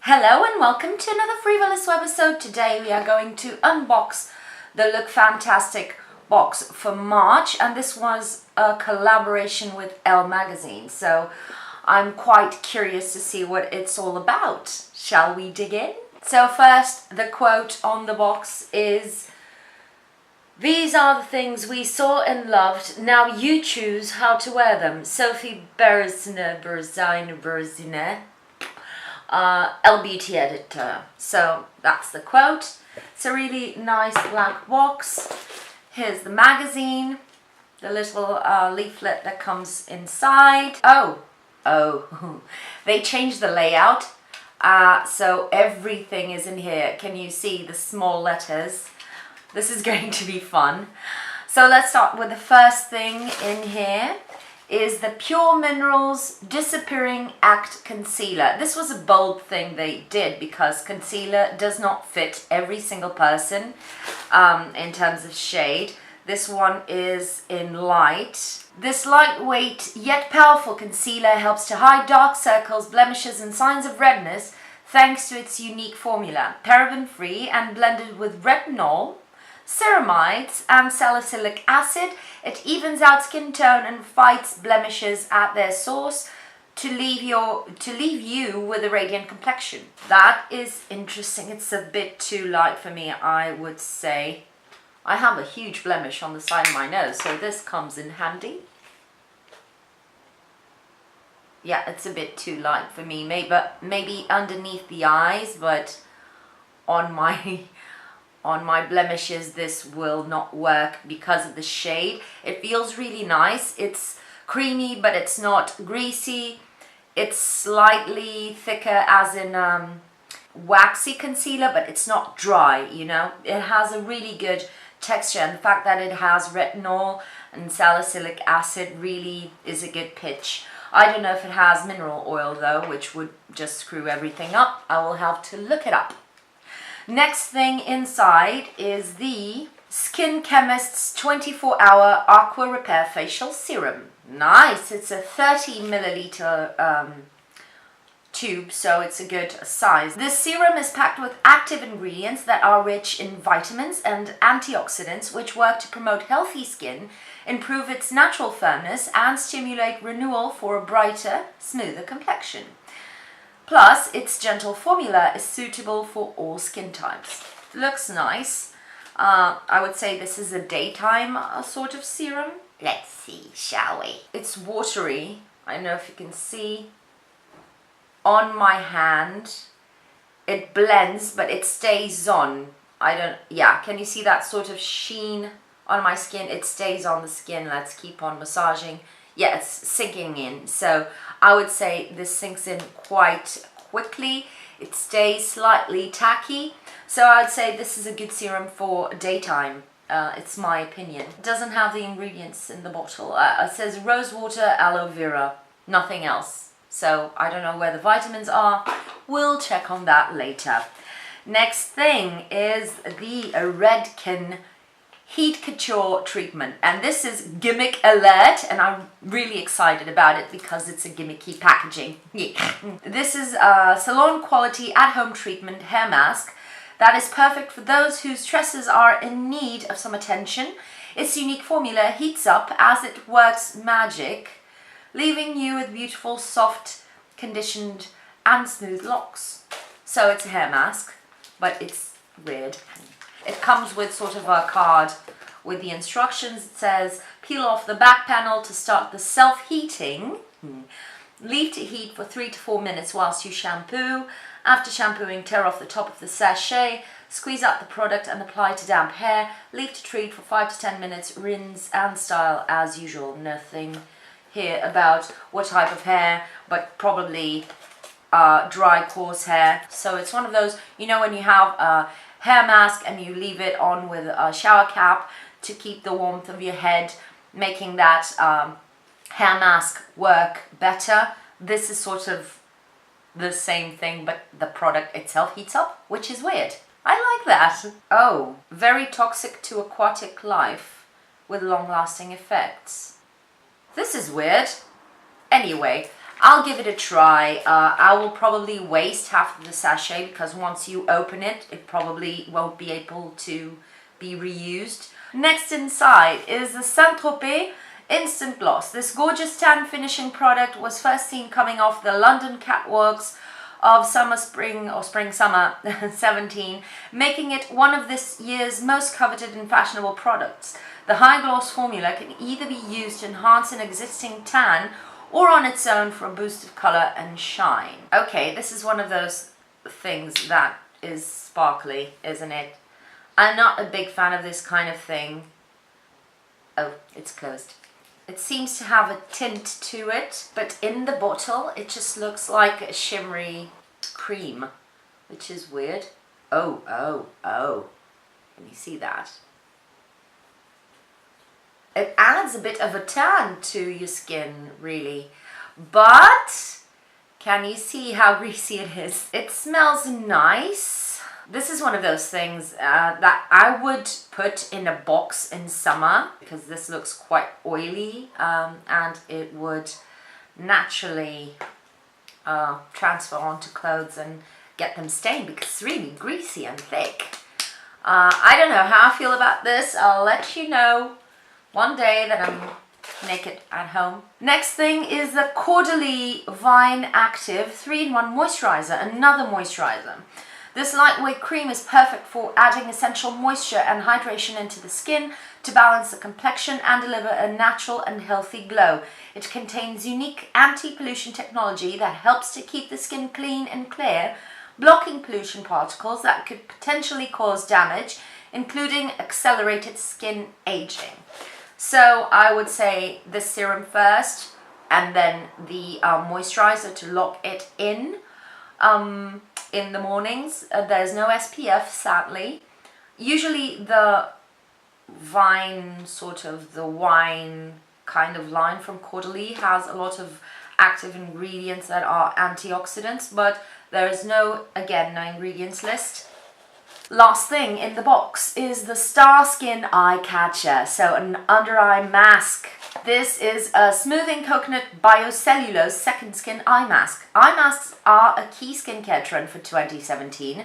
Hello and welcome to another free.volous webisode. Today we are going to unbox the LookFantastic box for March, and this was a collaboration with Elle magazine, so I'm quite curious to see what it's all about. Shall we dig in? So first, the quote on the box is, "These are the things we saw and loved, now you choose how to wear them. Sophie Berzine, Elle Beauty Editor." So that's the quote. It's a really nice black box. Here's the magazine, the little leaflet that comes inside. Oh, they changed the layout. So everything is in here. Can you see the small letters? This is going to be fun. So let's start with the first thing in here. Is the Pure Minerals Disappearing Act Concealer. This was a bold thing they did because concealer does not fit every single person in terms of shade. This one is in light. This lightweight yet powerful concealer helps to hide dark circles, blemishes and signs of redness thanks to its unique formula. Paraben-free and blended with retinol, ceramides and salicylic acid, it evens out skin tone and fights blemishes at their source to leave you with a radiant complexion. That is interesting. It's a bit too light for me, I would say. I have a huge blemish on the side of my nose, so this comes in handy. Yeah, it's a bit too light for me. Maybe underneath the eyes, but on my blemishes this will not work because of the shade. It feels really nice. It's creamy, but it's not greasy. It's slightly thicker as in waxy concealer, but it's not dry, you know. It has a really good texture, and the fact that it has retinol and salicylic acid really is a good pitch. I don't know if it has mineral oil though, which would just screw everything up. I will have to look it up. Next thing inside is the Skin Chemist's 24-hour Aqua Repair Facial Serum. Nice, it's a 30 milliliter tube, so it's a good size. This serum is packed with active ingredients that are rich in vitamins and antioxidants, which work to promote healthy skin, improve its natural firmness, and stimulate renewal for a brighter, smoother complexion. Plus, its gentle formula is suitable for all skin types. Looks nice. I would say this is a daytime sort of serum. Let's see, shall we? It's watery. I don't know if you can see. On my hand, it blends, but it stays on. Can you see that sort of sheen on my skin? It stays on the skin. Let's keep on massaging. Yeah, it's sinking in. So I would say this sinks in quite quickly. It stays slightly tacky. So I would say this is a good serum for daytime. It's my opinion. It doesn't have the ingredients in the bottle. It says rose water, aloe vera, nothing else. So I don't know where the vitamins are. We'll check on that later. Next thing is the Redken Heat Couture treatment, and this is gimmick alert, and I'm really excited about it because it's a gimmicky packaging. This is a salon quality at-home treatment hair mask that is perfect for those whose tresses are in need of some attention. Its unique formula heats up as it works magic, leaving you with beautiful, soft, conditioned and smooth locks. So it's a hair mask, but it's weird. It comes with sort of a card with the instructions. It says, peel off the back panel to start the self-heating. Leave to heat for 3 to 4 minutes whilst you shampoo. After shampooing, tear off the top of the sachet, squeeze out the product and apply to damp hair. Leave to treat for 5 to 10 minutes, rinse and style as usual. Nothing here about what type of hair, but probably dry, coarse hair. So it's one of those, you know, when you have a hair mask and you leave it on with a shower cap to keep the warmth of your head, making that hair mask work better. This is sort of the same thing, but the product itself heats up, which is weird. I like that. Oh, very toxic to aquatic life with long-lasting effects. This is weird. Anyway, I'll give it a try. I will probably waste half of the sachet because once you open it, it probably won't be able to be reused. Next inside is the Saint-Tropez Instant Gloss. This gorgeous tan finishing product was first seen coming off the London catwalks of spring-summer 17, making it one of this year's most coveted and fashionable products. The high gloss formula can either be used to enhance an existing tan or on its own for a boost of color and shine. Okay, this is one of those things that is sparkly, isn't it? I'm not a big fan of this kind of thing. Oh, it's closed. It seems to have a tint to it, but in the bottle it just looks like a shimmery cream, which is weird. Oh. Can you see that? It adds a bit of a tan to your skin, really. But can you see how greasy it is? It smells nice. This is one of those things that I would put in a box in summer because this looks quite oily and it would naturally transfer onto clothes and get them stained because it's really greasy and thick. I don't know how I feel about this. I'll let you know one day that I'm naked at home. Next thing is the Caudalie Vine Active 3-in-1 Moisturizer, another moisturizer. This lightweight cream is perfect for adding essential moisture and hydration into the skin to balance the complexion and deliver a natural and healthy glow. It contains unique anti-pollution technology that helps to keep the skin clean and clear, blocking pollution particles that could potentially cause damage, including accelerated skin aging. So I would say the serum first and then the moisturizer to lock it in the mornings. There's no SPF, sadly. Usually the wine kind of line from Caudalie has a lot of active ingredients that are antioxidants, but there is no ingredients list. Last thing in the box is the Star Skin Eye Catcher, so an under eye mask. This is a smoothing coconut biocellulose second skin eye mask. Eye masks are a key skincare trend for 2017.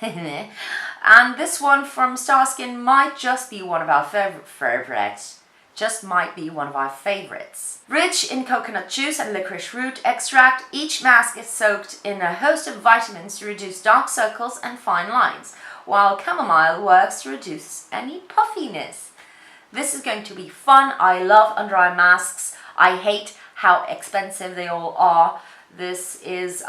And this one from Star Skin might just be one of our favorites. Just might be one of our favorites. Rich in coconut juice and licorice root extract, each mask is soaked in a host of vitamins to reduce dark circles and fine lines, while chamomile works to reduce any puffiness. This is going to be fun. I love under eye masks. I hate how expensive they all are. This is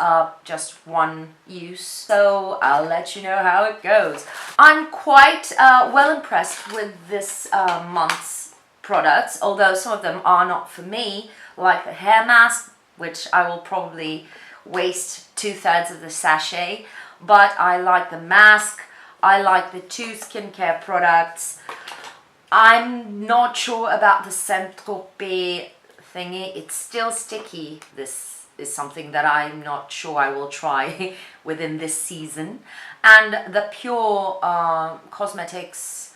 just one use, so I'll let you know how it goes. I'm quite well impressed with this month's products, although some of them are not for me, like the hair mask, which I will probably waste 2/3 of the sachet, but I like the mask. I like the 2 skincare products. I'm not sure about the Saint-Tropez thingy. It's still sticky. This is something that I'm not sure I will try within this season. And the Pure Cosmetics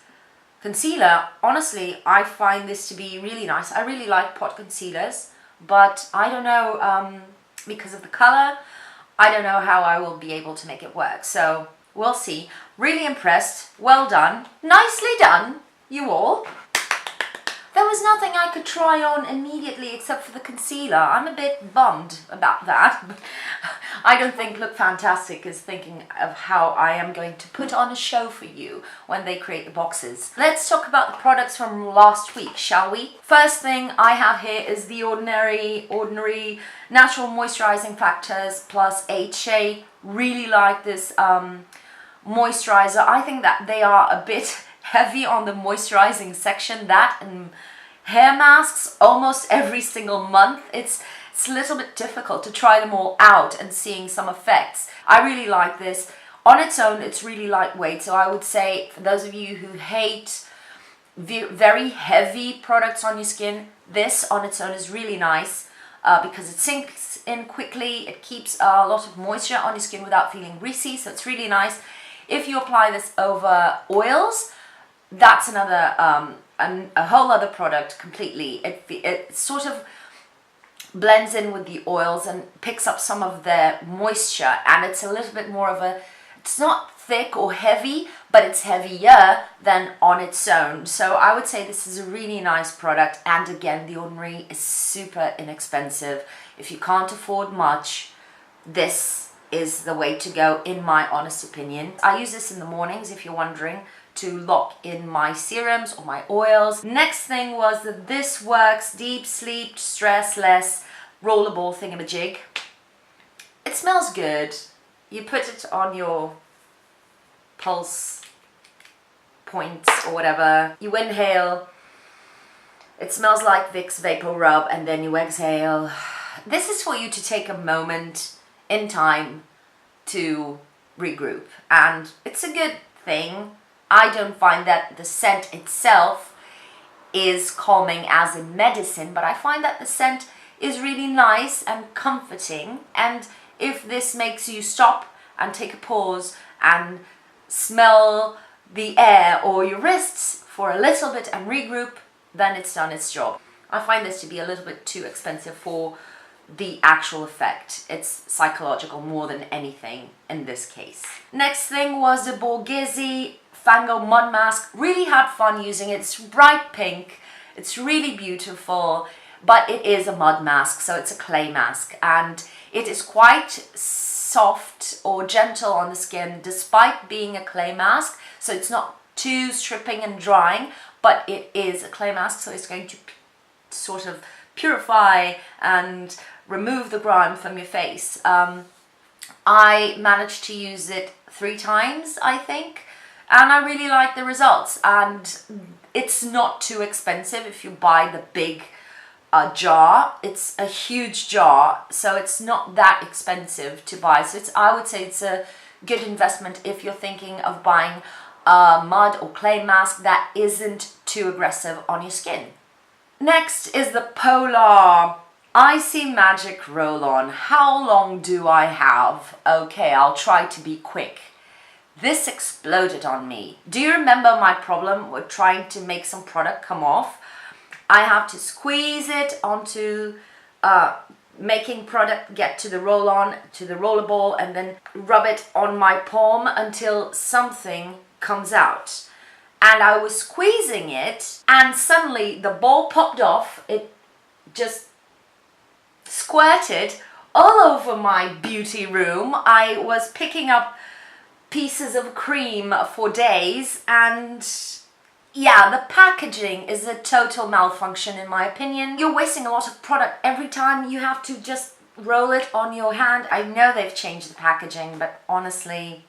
concealer, honestly, I find this to be really nice. I really like pot concealers, but I don't know, because of the color, I don't know how I will be able to make it work. So we'll see. Really impressed. Well done. Nicely done, you all. There was nothing I could try on immediately except for the concealer. I'm a bit bummed about that. I don't think LookFantastic is thinking of how I am going to put on a show for you when they create the boxes. Let's talk about the products from last week, shall we? First thing I have here is the Ordinary Natural Moisturizing Factors plus HA. Really like this moisturizer. I think that they are a bit heavy on the moisturizing section. That and hair masks almost every single month. It's a little bit difficult to try them all out and seeing some effects. I really like this. On its own, it's really lightweight, so I would say for those of you who hate very heavy products on your skin, this on its own is really nice because it sinks in quickly. It keeps a lot of moisture on your skin without feeling greasy, so it's really nice. If you apply this over oils, that's another a whole other product completely. It sort of blends in with the oils and picks up some of the moisture, and it's a little bit more of a, it's not thick or heavy, but it's heavier than on its own. So I would say this is a really nice product, and again, the Ordinary is super inexpensive. If you can't afford much, this is the way to go, in my honest opinion. I use this in the mornings, if you're wondering, to lock in my serums or my oils. Next thing was the This Works Deep Sleep Stress Less Rollable Thingamajig. It smells good. You put it on your pulse points or whatever. You inhale. It smells like Vicks Vapor Rub, and then you exhale. This is for you to take a moment in time to regroup, and it's a good thing. I don't find that the scent itself is calming as in medicine, but I find that the scent is really nice and comforting, and if this makes you stop and take a pause and smell the air or your wrists for a little bit and regroup, then it's done its job. I find this to be a little bit too expensive for the actual effect. It's psychological more than anything in this case. Next thing was the Borghese Fango Mud Mask. Really had fun using it. It's bright pink. It's really beautiful, but it is a mud mask, so it's a clay mask, and it is quite soft or gentle on the skin despite being a clay mask, so it's not too stripping and drying, but it is a clay mask, so it's going to sort of purify and remove the grime from your face. I managed to use it 3 times, I think, and I really like the results, and it's not too expensive if you buy the big jar. It's a huge jar, so it's not that expensive to buy, so I would say it's a good investment if you're thinking of buying a mud or clay mask that isn't too aggressive on your skin. Next is the Polar Icy Magic Roll-On. How long do I have? Okay, I'll try to be quick. This exploded on me. Do you remember my problem with trying to make some product come off? I have to squeeze it onto making product get to the roll-on, to the roller ball, and then rub it on my palm until something comes out. And I was squeezing it, and suddenly the ball popped off. It just squirted all over my beauty room. I was picking up pieces of cream for days, and yeah, the packaging is a total malfunction in my opinion. You're wasting a lot of product every time you have to just roll it on your hand. I know they've changed the packaging, but honestly,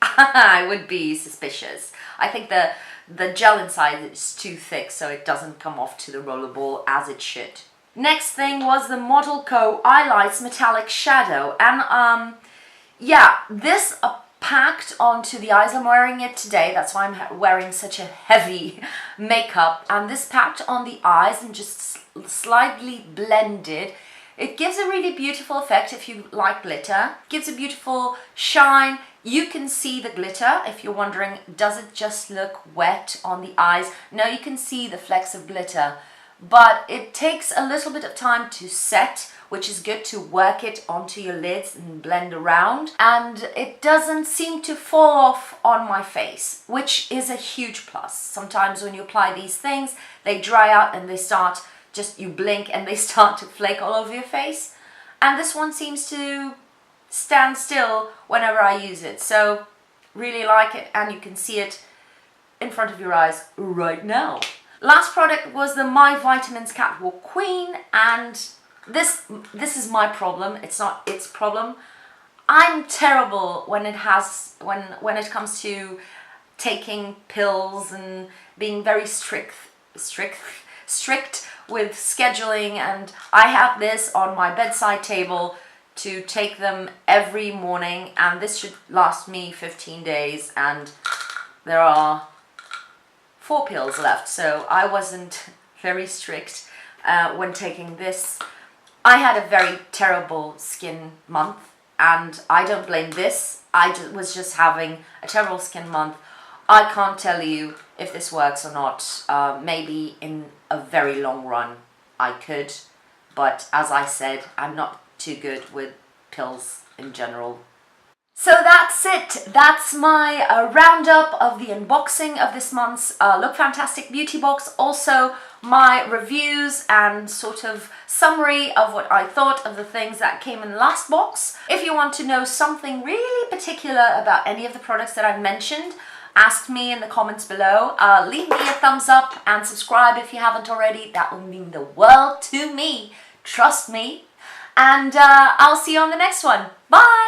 I would be suspicious. I think the gel inside is too thick, so it doesn't come off to the roller ball as it should. Next thing was the Model Co. Eyelights Metallic Shadow, and yeah, this packed onto the eyes. I'm wearing it today, that's why I'm wearing such a heavy makeup, and this packed on the eyes and just slightly blended. It gives a really beautiful effect if you like glitter. It gives a beautiful shine. You can see the glitter if you're wondering, does it just look wet on the eyes? No, you can see the flecks of glitter, but it takes a little bit of time to set, which is good to work it onto your lids and blend around, and it doesn't seem to fall off on my face, which is a huge plus. Sometimes when you apply these things, they dry out and they start, just you blink and they start to flake all over your face, and this one seems to stand still whenever I use it, so really like it, and you can see it in front of your eyes right now. Last product was the My Vitamins Catwalk Queen, and this is my problem. It's not its problem. I'm terrible when it comes to taking pills and being very strict with scheduling, and I have this on my bedside table to take them every morning, and this should last me 15 days, and there are 4 pills left, so I wasn't very strict when taking this. I had a very terrible skin month, and I don't blame this. I was just having a terrible skin month. I can't tell you if this works or not. Maybe in a very long run I could, but as I said, I'm not too good with pills in general. So that's it. That's my roundup of the unboxing of this month's LookFantastic Beauty Box. Also my reviews and sort of summary of what I thought of the things that came in the last box. If you want to know something really particular about any of the products that I've mentioned, ask me in the comments below. Leave me a thumbs up and subscribe if you haven't already. That will mean the world to me. Trust me. And I'll see you on the next one. Bye!